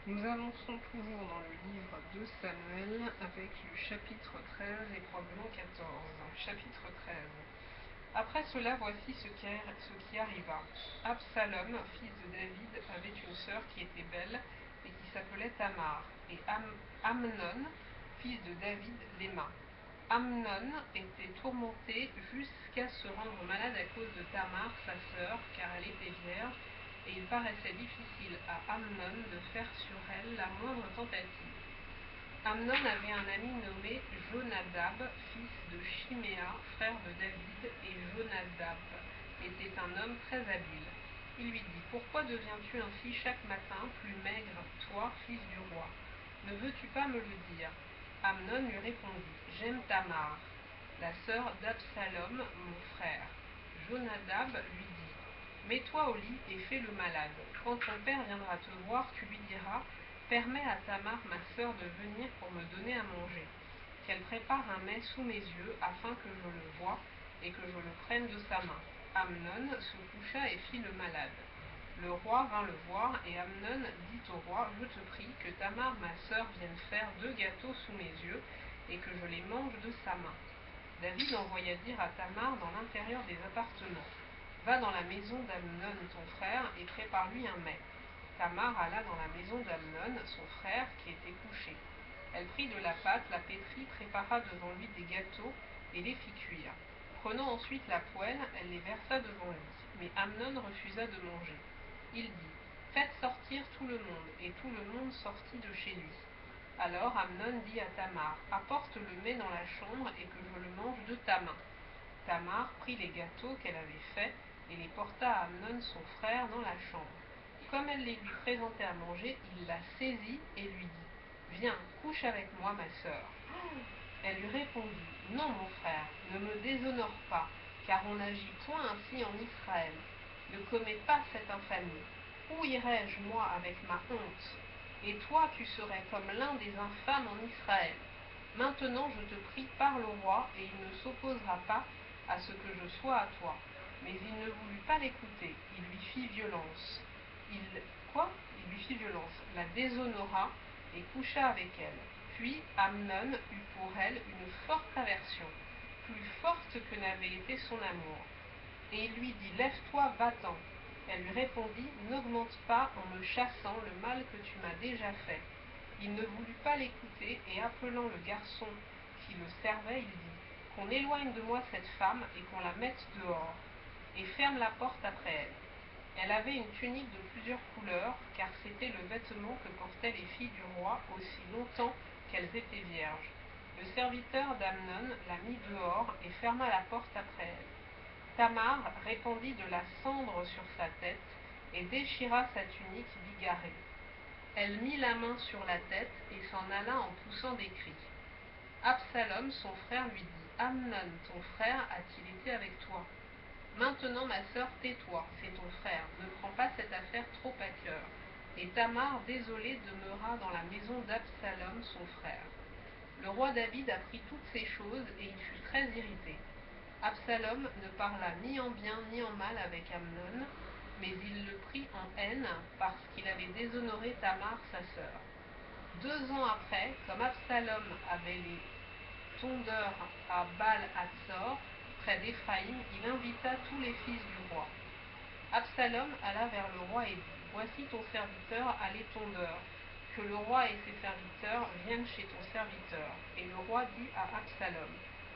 Nous avançons toujours dans le livre de Samuel avec le chapitre 13 et probablement 14. Chapitre 13. Après cela, voici ce qui arriva. Absalom, fils de David, avait une sœur qui était belle et qui s'appelait Tamar, et Amnon, fils de David, l'aima. Amnon était tourmenté jusqu'à se rendre malade à cause de Tamar, sa sœur, car elle était vierge, et il paraissait difficile à Amnon de faire sur elle la moindre tentative. Amnon avait un ami nommé Jonadab, fils de Chiméa, frère de David, et Jonadab était un homme très habile. Il lui dit: Pourquoi deviens-tu ainsi chaque matin, plus maigre, toi, fils du roi? Ne veux-tu pas me le dire? Amnon lui répondit: J'aime Tamar, la sœur d'Absalom, mon frère. Jonadab lui dit: Mets-toi au lit et fais le malade. Quand ton père viendra te voir, tu lui diras: Permets à Tamar, ma sœur, de venir pour me donner à manger. Qu'elle prépare un mets sous mes yeux, afin que je le voie et que je le prenne de sa main. Amnon se coucha et fit le malade. Le roi vint le voir, et Amnon dit au roi: Je te prie que Tamar, ma sœur, vienne faire 2 gâteaux sous mes yeux, et que je les mange de sa main. David envoya dire à Tamar dans l'intérieur des appartements: Va dans la maison d'Amnon ton frère, et prépare-lui un mets. Tamar alla dans la maison d'Amnon, son frère, qui était couché. Elle prit de la pâte, la pétrit, prépara devant lui des gâteaux, et les fit cuire. Prenant ensuite la poêle, elle les versa devant lui. Mais Amnon refusa de manger. Il dit: Faites sortir tout le monde, et tout le monde sortit de chez lui. Alors Amnon dit à Tamar: Apporte le mets dans la chambre, et que je le mange de ta main. Tamar prit les gâteaux qu'elle avait faits, et les porta à Amnon son frère dans la chambre. Comme elle les lui présentait à manger, il la saisit et lui dit: Viens, couche avec moi, ma sœur. Elle lui répondit: Non, mon frère, ne me déshonore pas, car on n'agit point ainsi en Israël. Ne commets pas cette infamie. Où irais-je, moi, avec ma honte? Et toi, tu serais comme l'un des infâmes en Israël. Maintenant, je te prie, parle au roi, et il ne s'opposera pas à ce que je sois à toi. Mais il ne voulut pas l'écouter, il lui fit violence. Il lui fit violence, la déshonora et coucha avec elle. Puis Amnon eut pour elle une forte aversion, plus forte que n'avait été son amour. Et il lui dit: Lève-toi, va-t'en. Elle lui répondit: N'augmente pas en me chassant le mal que tu m'as déjà fait. Il ne voulut pas l'écouter, et appelant le garçon qui le servait, il dit: Qu'on éloigne de moi cette femme et qu'on la mette dehors, et ferme la porte après elle. Elle avait une tunique de plusieurs couleurs, car c'était le vêtement que portaient les filles du roi aussi longtemps qu'elles étaient vierges. Le serviteur d'Amnon la mit dehors et ferma la porte après elle. Tamar répandit de la cendre sur sa tête et déchira sa tunique bigarrée. Elle mit la main sur la tête et s'en alla en poussant des cris. Absalom, son frère, lui dit: Amnon, ton frère, a-t-il été avec toi? Maintenant, ma sœur, tais-toi, c'est ton frère, ne prends pas cette affaire trop à cœur. Et Tamar, désolée, demeura dans la maison d'Absalom, son frère. Le roi David apprit toutes ces choses, et il fut très irrité. Absalom ne parla ni en bien ni en mal avec Amnon, mais il le prit en haine parce qu'il avait déshonoré Tamar, sa sœur. 2 ans après, comme Absalom avait les tondeurs à Baal-Hatzor, près d'Éphraïm, il invita tous les fils du roi. Absalom alla vers le roi et dit: Voici ton serviteur à l'étondeur, que le roi et ses serviteurs viennent chez ton serviteur. Et le roi dit à Absalom: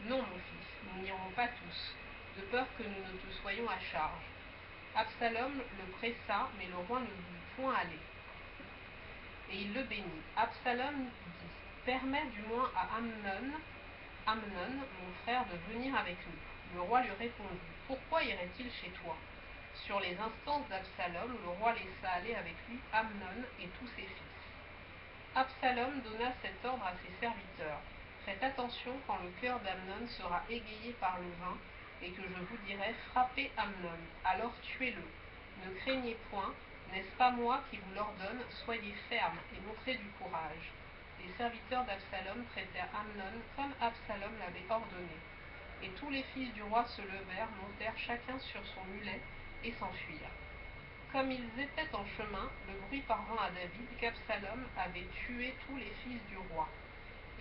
Non, mon fils, nous n'irons pas tous, de peur que nous ne te soyons à charge. Absalom le pressa, mais le roi ne voulut point aller. Et il le bénit. Absalom dit: Permets du moins à Amnon, mon frère, de venir avec nous. Le roi lui répondit: Pourquoi irait-il chez toi? Sur les instances d'Absalom, le roi laissa aller avec lui Amnon et tous ses fils. Absalom donna cet ordre à ses serviteurs: Faites attention quand le cœur d'Amnon sera égayé par le vin, et que je vous dirai: Frappez Amnon, alors tuez-le. Ne craignez point, n'est-ce pas moi qui vous l'ordonne? Soyez fermes et montrez du courage. Les serviteurs d'Absalom traitèrent Amnon comme Absalom l'avait ordonné. Et tous les fils du roi se levèrent, montèrent chacun sur son mulet, et s'enfuirent. Comme ils étaient en chemin, le bruit parvint à David qu'Absalom avait tué tous les fils du roi,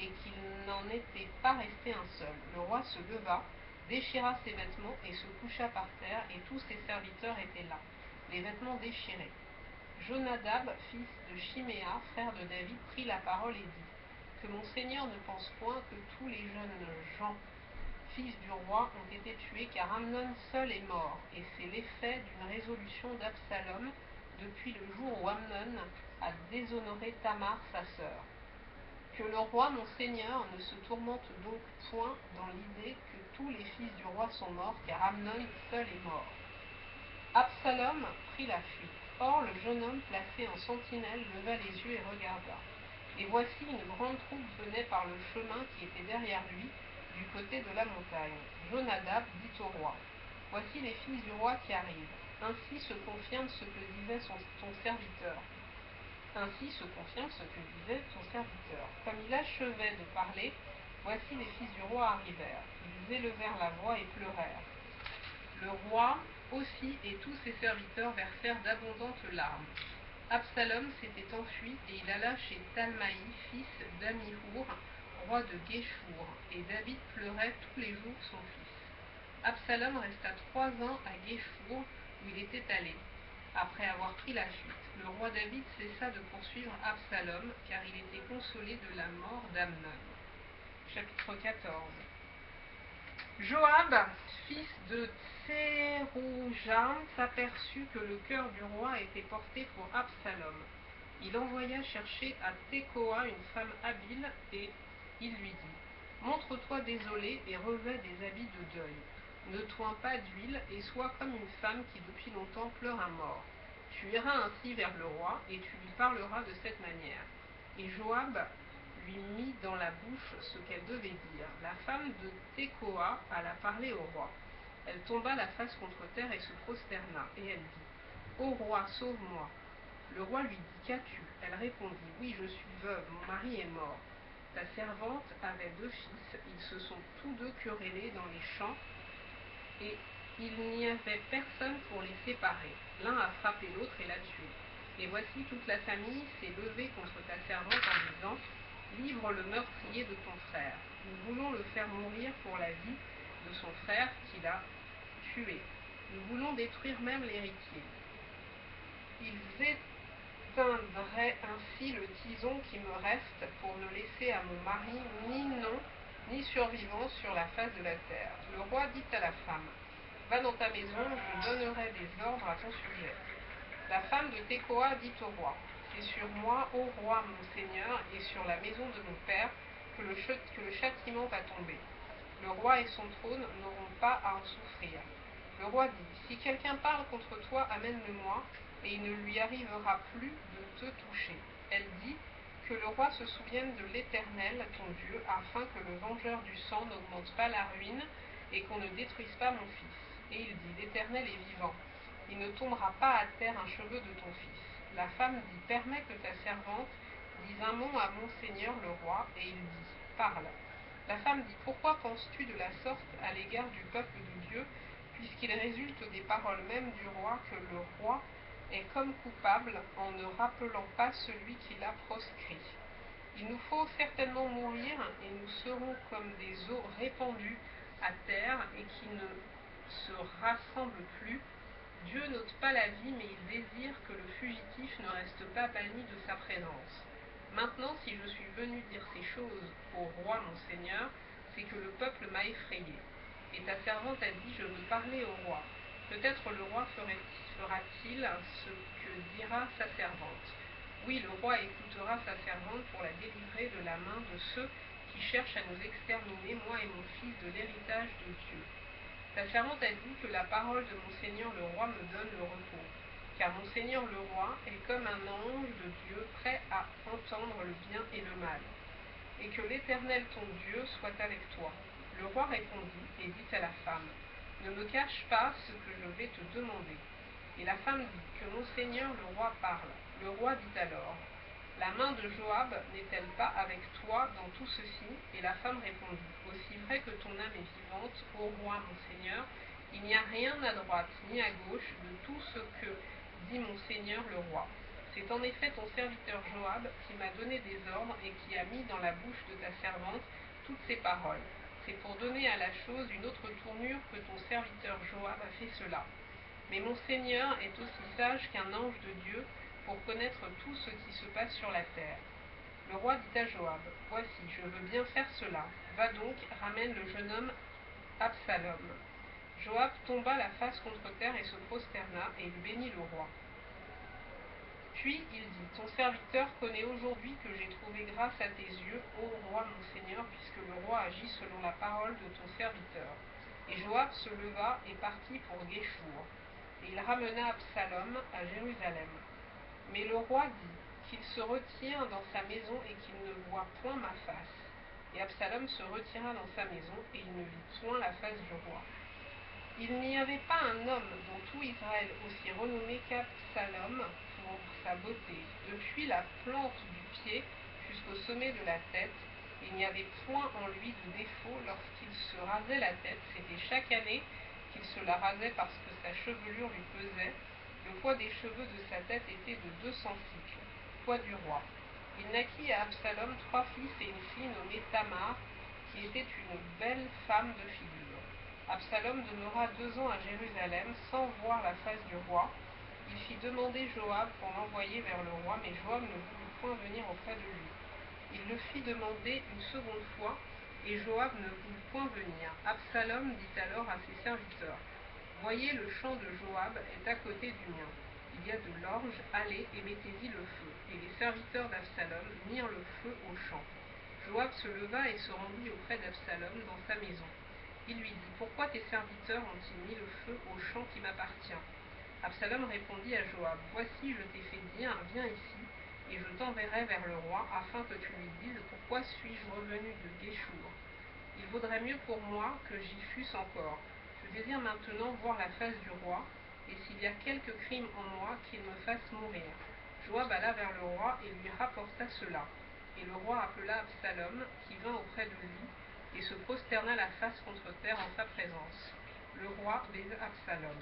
et qu'il n'en était pas resté un seul. Le roi se leva, déchira ses vêtements et se coucha par terre, et tous ses serviteurs étaient là, les vêtements déchirés. Jonadab, fils de Chiméa, frère de David, prit la parole et dit: Que mon Seigneur ne pense point que tous les jeunes gens, fils du roi, ont été tués, car Amnon seul est mort, et c'est l'effet d'une résolution d'Absalom depuis le jour où Amnon a déshonoré Tamar, sa sœur. Que le roi, mon Seigneur, ne se tourmente donc point dans l'idée que tous les fils du roi sont morts, car Amnon seul est mort. Absalom prit la fuite. Or le jeune homme placé en sentinelle leva les yeux et regarda. Et voici une grande troupe venait par le chemin qui était derrière lui, du côté de la montagne. Jonadab dit au roi: Voici les fils du roi qui arrivent. Ainsi se confirme ce que disait ton serviteur. Ainsi se confirme ce que disait ton serviteur. Comme il achevait de parler, voici les fils du roi arrivèrent. Ils élevèrent la voix et pleurèrent. Le roi aussi et tous ses serviteurs versèrent d'abondantes larmes. Absalom s'était enfui et il alla chez Talmaï, fils d'Amihour, roi de Guéchour, et David pleurait tous les jours son fils. Absalom resta 3 ans à Guéchour, où il était allé, après avoir pris la fuite. Le roi David cessa de poursuivre Absalom, car il était consolé de la mort d'Amnon. Chapitre 14. Joab, fils de Tserouja, s'aperçut que le cœur du roi était porté pour Absalom. Il envoya chercher à Tekoa une femme habile, et il lui dit: Montre-toi désolé et revêt des habits de deuil. Ne toins pas d'huile et sois comme une femme qui depuis longtemps pleure un mort. Tu iras ainsi vers le roi et tu lui parleras de cette manière. Et Joab lui mit dans la bouche ce qu'elle devait dire. La femme de Tekoa alla parler au roi. Elle tomba la face contre terre et se prosterna, et elle dit: Ô roi, sauve-moi. Le roi lui dit: Qu'as-tu? Elle répondit: Oui, je suis veuve, mon mari est mort. Ta servante avait 2 fils, ils se sont tous 2 querellés dans les champs, et il n'y avait personne pour les séparer. L'un a frappé l'autre et l'a tué. Et voici toute la famille s'est levée contre ta servante en disant: Livre le meurtrier de ton frère. Nous voulons le faire mourir pour la vie de son frère qui l'a tué. Nous voulons détruire même l'héritier. Ils éteindraient ainsi le tison qui me reste pour ne laisser à mon mari ni nom ni survivant sur la face de la terre. Le roi dit à la femme: Va dans ta maison, je donnerai des ordres à ton sujet. La femme de Tekoa dit au roi: C'est sur moi, ô roi mon seigneur, et sur la maison de mon père, que le châtiment va tomber. Le roi et son trône n'auront pas à en souffrir. Le roi dit: Si quelqu'un parle contre toi, amène-le-moi, et il ne lui arrivera plus de te toucher. Elle dit: Que le roi se souvienne de l'Éternel, ton Dieu, afin que le vengeur du sang n'augmente pas la ruine, et qu'on ne détruise pas mon fils. Et il dit: L'Éternel est vivant. Il ne tombera pas à terre un cheveu de ton fils. La femme dit: Permets que ta servante dise un mot à mon seigneur le roi. Et il dit: Parle. La femme dit: Pourquoi penses-tu de la sorte à l'égard du peuple de Dieu, puisqu'il résulte des paroles mêmes du roi que le roi est comme coupable en ne rappelant pas celui qui l'a proscrit. Il nous faut certainement mourir, et nous serons comme des eaux répandues à terre et qui ne se rassemblent plus. Dieu n'ôte pas la vie, mais il désire que le fugitif ne reste pas banni de sa présence. Maintenant, si je suis venu dire ces choses au roi mon seigneur, c'est que le peuple m'a effrayé. Et ta servante a dit: Je veux parler au roi. Peut-être le roi fera-t-il ce que dira sa servante. Oui, le roi écoutera sa servante pour la délivrer de la main de ceux qui cherchent à nous exterminer, moi et mon fils, de l'héritage de Dieu. Ta servante a dit que la parole de mon seigneur le roi me donne le repos, car mon seigneur le roi est comme un ange de Dieu, prêt à entendre le bien et le mal. Et que l'Éternel ton Dieu soit avec toi. Le roi répondit et dit à la femme: Ne me cache pas ce que je vais te demander. Et la femme dit: Que mon seigneur le roi parle. Le roi dit alors: La main de Joab n'est-elle pas avec toi dans tout ceci? Et la femme répondit: Aussi vrai que ton âme est vivante, ô roi mon seigneur, il n'y a rien à droite ni à gauche de tout ce que dit mon seigneur le roi. C'est en effet ton serviteur Joab qui m'a donné des ordres et qui a mis dans la bouche de ta servante toutes ces paroles. C'est pour donner à la chose une autre tournure que ton serviteur Joab a fait cela. Mais mon Seigneur est aussi sage qu'un ange de Dieu pour connaître tout ce qui se passe sur la terre. Le roi dit à Joab, voici, je veux bien faire cela. Va donc, ramène le jeune homme Absalom. Joab tomba la face contre terre et se prosterna, et il bénit le roi. Puis il dit, ton serviteur connaît aujourd'hui que j'ai trouvé grâce à tes yeux, ô roi mon Seigneur, puisque le roi agit selon la parole de ton serviteur. Et Joab se leva et partit pour Guéchour. Et il ramena Absalom à Jérusalem. Mais le roi dit qu'il se retire dans sa maison et qu'il ne voie point ma face. Et Absalom se retira dans sa maison et il ne vit point la face du roi. Il n'y avait pas un homme dans tout Israël aussi renommé qu'Absalom pour sa beauté, depuis la plante du pied jusqu'au sommet de la tête. Il n'y avait point en lui de défaut lorsqu'il se rasait la tête. C'était chaque année qu'il se la rasait parce que sa chevelure lui pesait. Le poids des cheveux de sa tête était de 200 cycles, poids du roi. Il naquit à Absalom 3 fils et une fille nommée Tamar, qui était une belle femme de figure. Absalom demeura 2 ans à Jérusalem sans voir la face du roi. Il fit demander Joab pour l'envoyer vers le roi, mais Joab ne voulut point venir auprès de lui. Il le fit demander une seconde fois, et Joab ne voulut point venir. Absalom dit alors à ses serviteurs, voyez, le champ de Joab est à côté du mien. Il y a de l'orge, allez et mettez-y le feu. Et les serviteurs d'Absalom mirent le feu au champ. Joab se leva et se rendit auprès d'Absalom dans sa maison. Il lui dit, pourquoi tes serviteurs ont-ils mis le feu au champ qui m'appartient? Absalom répondit à Joab, voici, je t'ai fait dire, viens ici, et je t'enverrai vers le roi, afin que tu lui dises, pourquoi suis-je revenu de Guéchour? Il vaudrait mieux pour moi que j'y fusse encore. Je désire maintenant voir la face du roi, et s'il y a quelque crime en moi, qu'il me fasse mourir. Joab alla vers le roi et lui rapporta cela. Et le roi appela Absalom, qui vint auprès de lui, et se prosterna la face contre terre en sa présence. Le roi baisa Absalom.